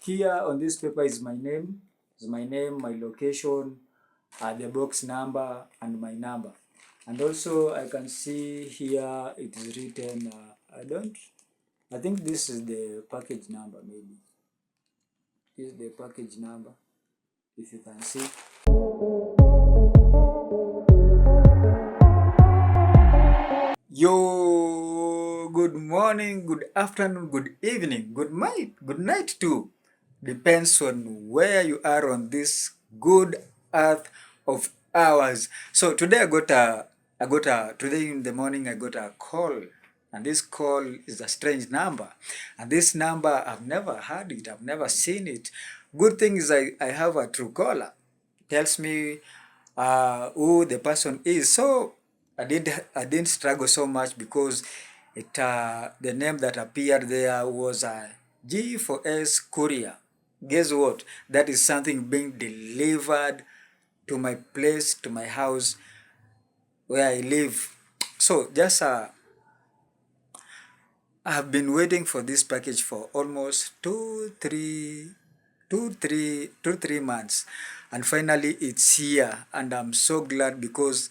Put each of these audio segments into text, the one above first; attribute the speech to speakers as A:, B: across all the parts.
A: Here on this paper is my name, my location, the box number, and my number. And also I can see here it is written, I think this is the package number maybe. This is the package number, if you can see. Yo, good morning, good afternoon, good evening, good night too. Depends on where you are on this good earth of ours. So today today in the morning I got a call, and this call is a strange number. And this number, I've never heard it, I've never seen it. Good thing is I have a true caller. Tells me who the person is. So I didn't struggle so much because the name that appeared there was G for S Courier. Guess what? That is something being delivered to my place, to my house where I live. So just I've been waiting for this package for almost 3 months, and finally it's here, and I'm so glad because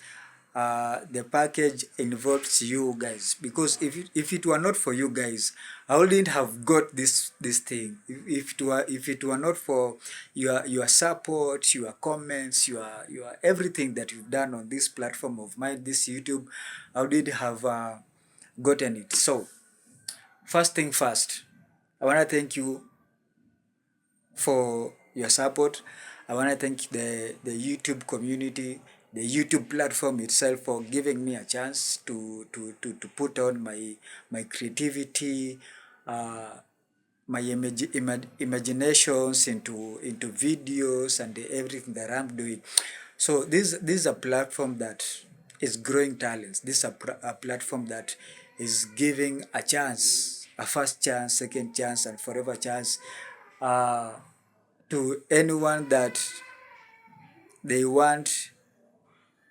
A: the package involves you guys. Because if it were not for you guys, I wouldn't have got this thing. If it were not for your support, your comments, your everything that you've done on this platform of mine, this YouTube, I wouldn't have gotten it. So first thing first, I want to thank you for your support. I want to thank the YouTube community, the YouTube platform itself, for giving me a chance to put on my creativity, my imaginations into videos and everything that I'm doing. So this is a platform that is growing talents. This is a platform that is giving a chance, a first chance, second chance, and forever chance uh, to anyone that they want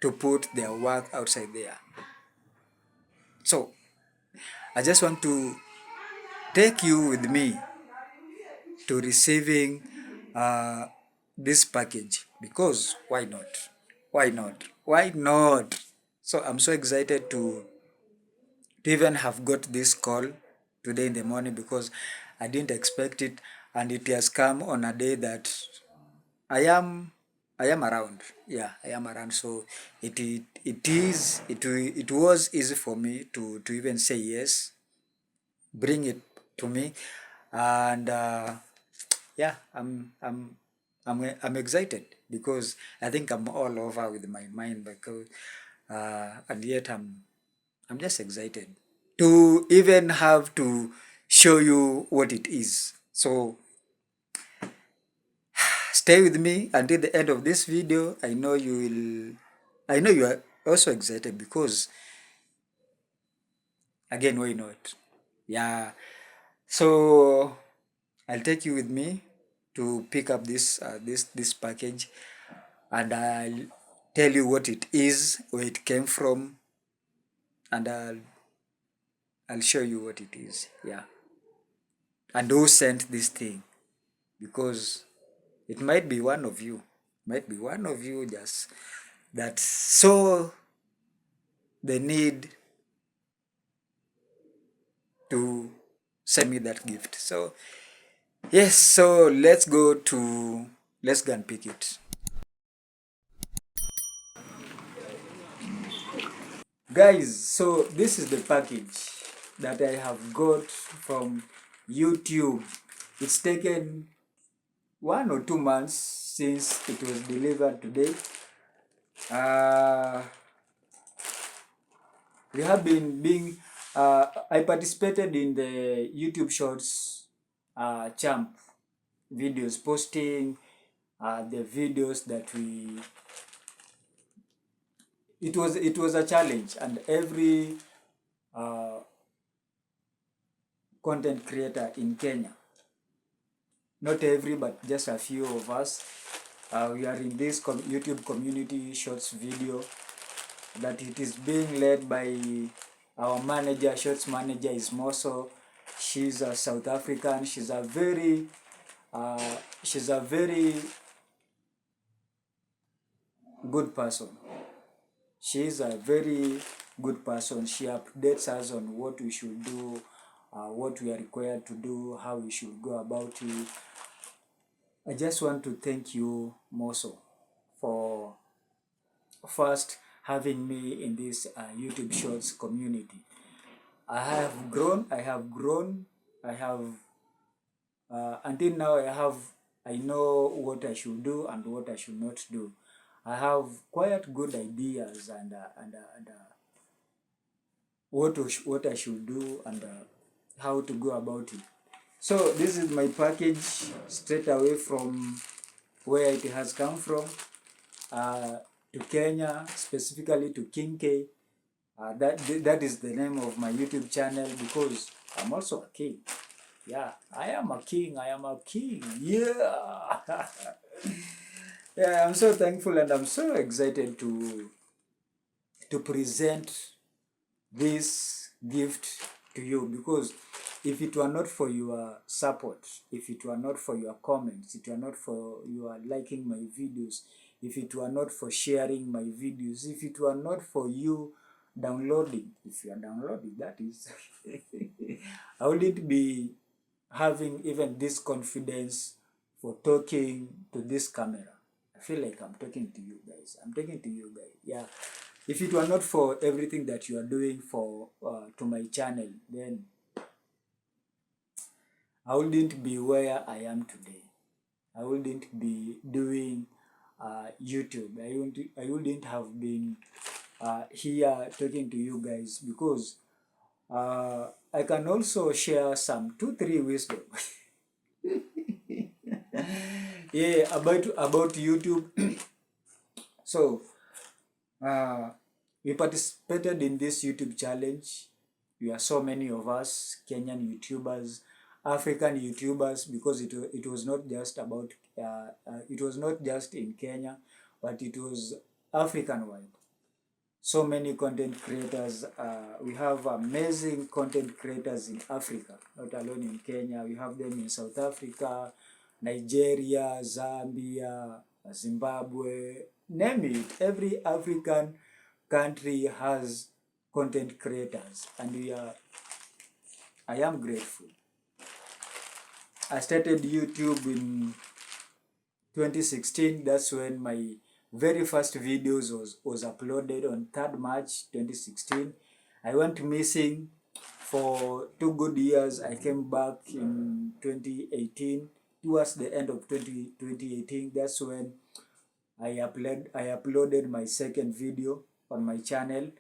A: to put their work outside there. So I just want to take you with me to receiving this package, because why not? Why not? Why not? So I'm so excited to even have got this call today in the morning, because I didn't expect it, and it has come on a day that I am around. Yeah, I am around. So it was easy for me to even say yes, bring it to me, and yeah, I'm excited, because I think I'm all over with my mind, because and yet I'm just excited to even have to show you what it is. So stay with me until the end of this video. I know you are also excited, because again, why not? Yeah. So I'll take you with me to pick up this package, and I'll tell you what it is, where it came from, and I'll show you what it is. Yeah. And who sent this thing, because it might be one of you. Might be one of you just that saw the need to send me that gift. So yes, so let's go and pick it. Guys, so this is the package that I have got from YouTube. It's taken 1 or 2 months since it was delivered today. We have been being I participated in the YouTube Shorts champ videos, posting the videos that it was a challenge, and every content creator in Kenya, not every, but just a few of us, we are in this YouTube community shorts video, that it is being led by our shorts manager is Moso. She's a South African. She's a very She's a very good person. She is a very good person. She updates us on what we should do, what we are required to do, how we should go about it. I just want to thank you, Moso, for first having me in this YouTube Shorts community. I have grown, until now I know what I should do and what I should not do. I have quite good ideas and what I should do and how to go about it. So this is my package straight away from where it has come from to Kenya, specifically to King K. That is the name of my YouTube channel because I'm also a king. Yeah, I am a king. I am a king. Yeah. Yeah, I'm so thankful and I'm so excited to present this gift to you, because if it were not for your support, if it were not for your comments, if it were not for your liking my videos, if it were not for sharing my videos, if it were not for you downloading, if you are downloading, that is, I wouldn't be having even this confidence for talking to this camera. I feel like I'm talking to you guys. I'm talking to you guys. Yeah. If it were not for everything that you are doing for to my channel, then I wouldn't be where I am today. I wouldn't be doing YouTube. I wouldn't have been here talking to you guys, because I can also share some 2-3 wisdom. Yeah, about YouTube. So we participated in this YouTube challenge. We are so many of us, Kenyan YouTubers, African YouTubers, because it was not just about it was not just in Kenya, but it was African wide. So many content creators. We have amazing content creators in Africa, not alone in Kenya. We have them in South Africa, Nigeria, Zambia, Zimbabwe, name it. Every African country has content creators, and I am grateful. I started YouTube in 2016. That's when my very first videos was uploaded on 3rd March 2016. I went missing for 2 good years. I came back in 2018. Towards the end of 2018, that's when I uploaded my second video on my channel,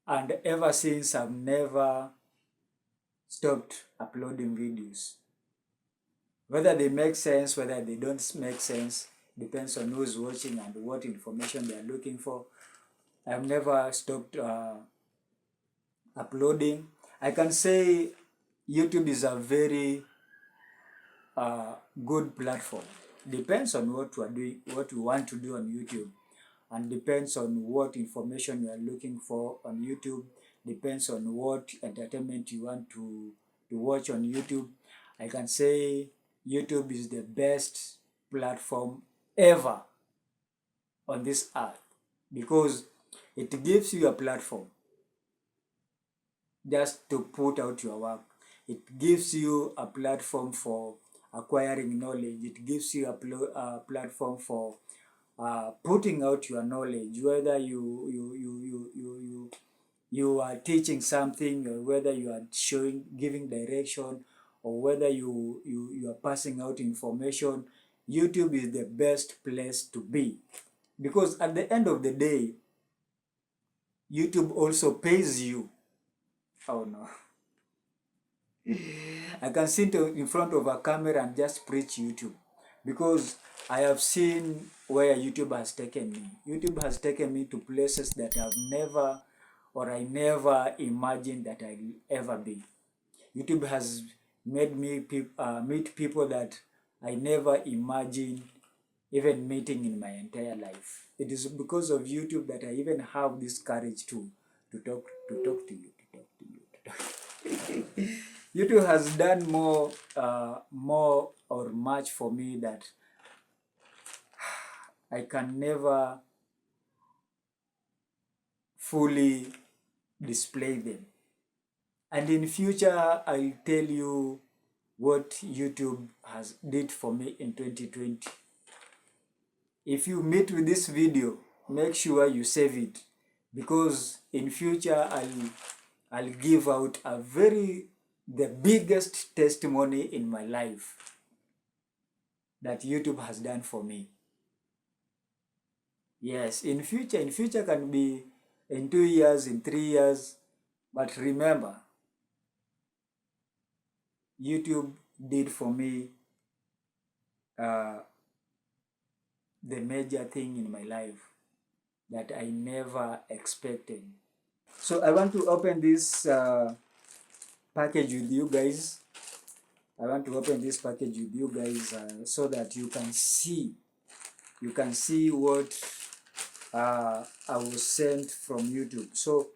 A: and ever since I've never stopped uploading videos. Whether they make sense, whether they don't make sense, depends on who's watching and what information they are looking for. I've never stopped uploading. I can say YouTube is a very good platform. Depends on what you are doing, what you want to do on YouTube, and depends on what information you are looking for on YouTube. Depends on what entertainment you want to watch on YouTube. I can say YouTube is the best platform ever on this earth, because it gives you a platform just to put out your work. It gives you a platform for acquiring knowledge. It gives you a platform for putting out your knowledge, whether you are teaching something, or whether you are giving direction, or whether you are passing out information. YouTube is the best place to be, because at the end of the day, YouTube also pays you. Oh no. I can sit in front of a camera and just preach YouTube, because I have seen where YouTube has taken me. YouTube has taken me to places that I never imagined that I'll ever be. YouTube has made me meet people that I never imagined even meeting in my entire life. It is because of YouTube that I even have this courage to talk to you. YouTube has done more or much for me that I can never fully display them. And in future, I'll tell you what YouTube has did for me in 2020. If you meet with this video, make sure you save it, because in future I'll give out the biggest testimony in my life that YouTube has done for me. Yes, in future can be in 2 years, in 3 years, but remember, YouTube did for me uh, the major thing in my life that I never expected. So I want to open this package with you guys. I want to open this package with you guys so that you can see what I was sent from YouTube. So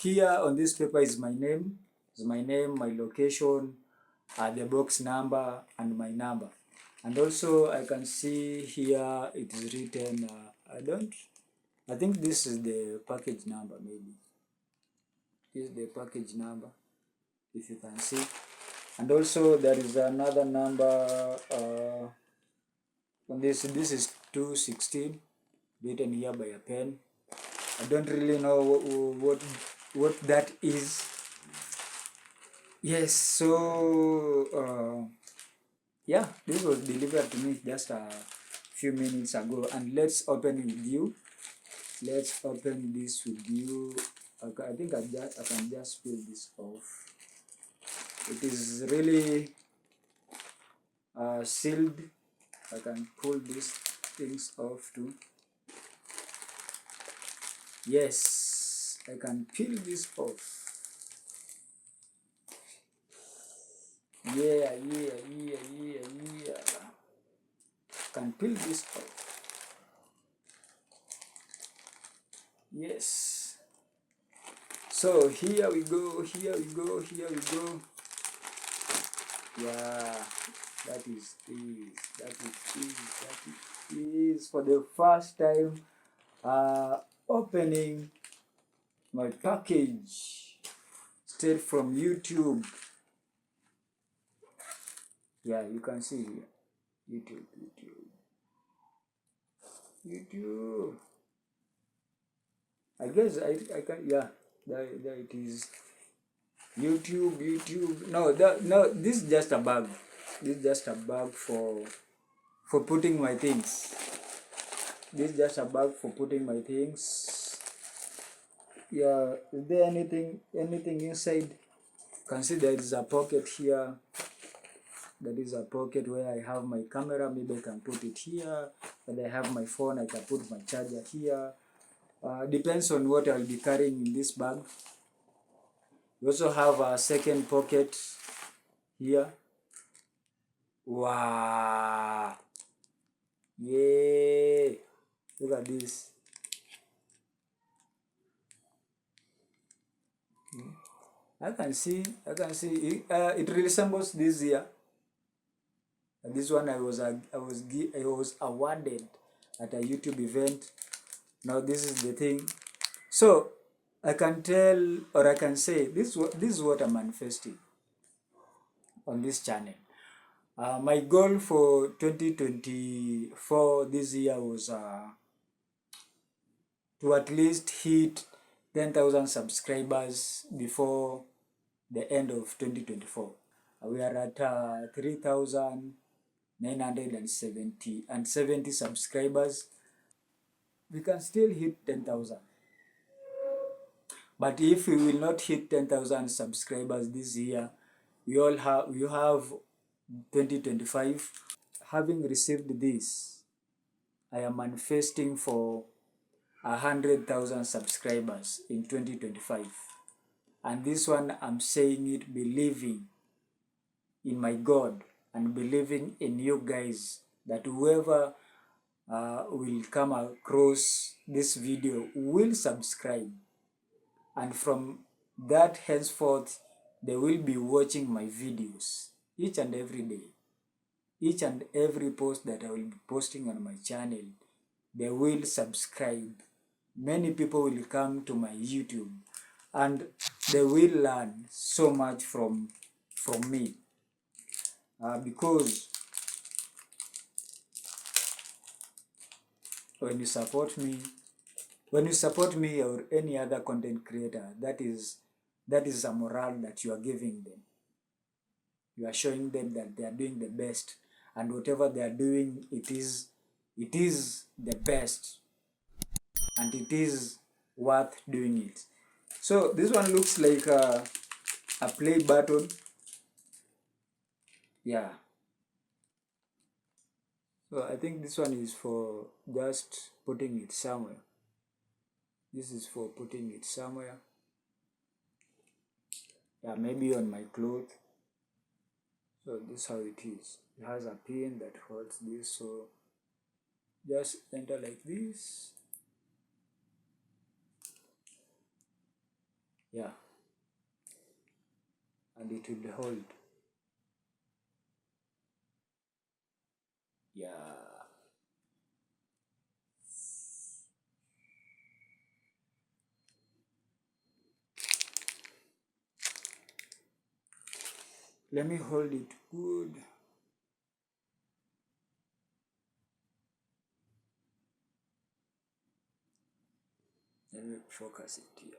A: here on this paper is my name, my location, the box number, and my number. And also I can see here it is written, I think this is the package number, maybe. This is the package number, if you can see. And also there is another number, this is 216, written here by a pen. I don't really know what that is. Yes, so yeah, this was delivered to me just a few minutes ago, and let's open it with you. Let's open this with you. I think I can just peel this off. It is really sealed. I can pull these things off too. Yes, I can peel this off. Yeah. Can peel this off. Yes. So here we go. Yeah, that is for the first time opening my package straight from YouTube. Yeah, you can see here. YouTube. I guess I can, yeah, there it is. YouTube. No, this is just a bag. This is just a bag for putting my things. This is just a bag for putting my things. Yeah, is there anything inside? You can see there is a pocket here. That is a pocket where I have my camera. Maybe I can put it here. And I have my phone, I can put my charger here. Depends on what I'll be carrying in this bag. We also have a second pocket here. Wow! Yeah! Look at this. I can see it resembles this here. This one I was awarded at a YouTube event. Now this is the thing. So I can tell, or I can say, this is what I'm manifesting on this channel. My goal for 2024 this year was to at least hit 10,000 subscribers before the end of 2024. We are at 3,970 subscribers. We can still hit 10,000. But if we will not hit 10,000 subscribers this year, you have 2025. Having received this, I am manifesting for 100,000 subscribers in 2025. And this one, I'm saying it believing in my God and believing in you guys, that whoever will come across this video will subscribe. And from that henceforth, they will be watching my videos each and every day. each and every post that I will be posting on my channel, they will subscribe. Many people will come to my YouTube and they will learn so much from me, because when you support me, or any other content creator, that is a morale that you are giving them. You are showing them that they are doing the best, and whatever they are doing, it is the best, and it is worth doing it. So this one looks like a play button. Yeah. So I think this one is for just putting it somewhere. This is for putting it somewhere. Yeah, maybe on my clothes. So this is how it is. It has a pin that holds this. So just enter like this. Yeah. And it will hold. Yeah. Let me hold it good. Let me focus it here.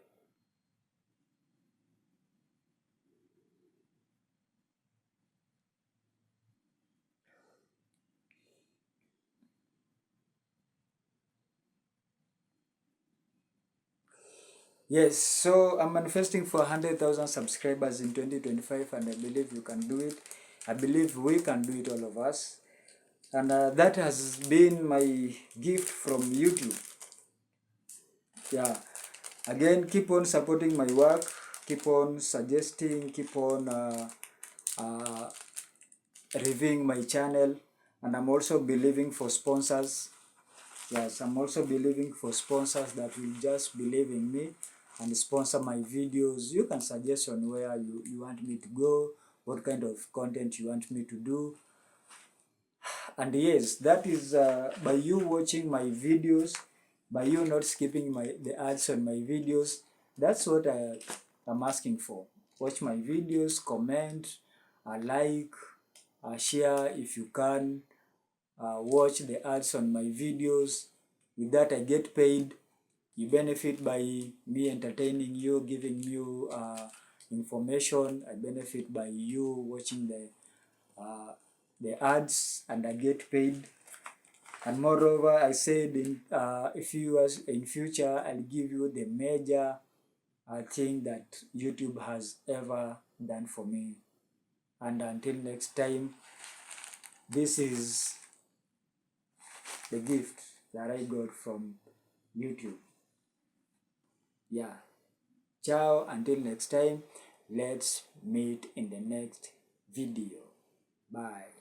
A: Yes, so I'm manifesting for 100,000 subscribers in 2025, and I believe you can do it. I believe we can do it, all of us. And that has been my gift from YouTube. Yeah. Again, keep on supporting my work, keep on suggesting, keep on uh, reviewing my channel, and I'm also believing for sponsors. Yes, I'm also believing for sponsors that will just believe in me and sponsor my videos. You can suggest on where you want me to go, what kind of content you want me to do. And yes, that is by you watching my videos, by you not skipping the ads on my videos. That's what I'm asking for. Watch my videos, comment, like, share if you can. Watch the ads on my videos. With that, I get paid. You benefit by me entertaining you, giving you information. I benefit by you watching uh, the ads, and I get paid. And moreover, I said if you as in future, I'll give you the major thing that YouTube has ever done for me. And until next time, this is the gift that I got from YouTube. Yeah. Ciao. Until next time, let's meet in the next video. Bye.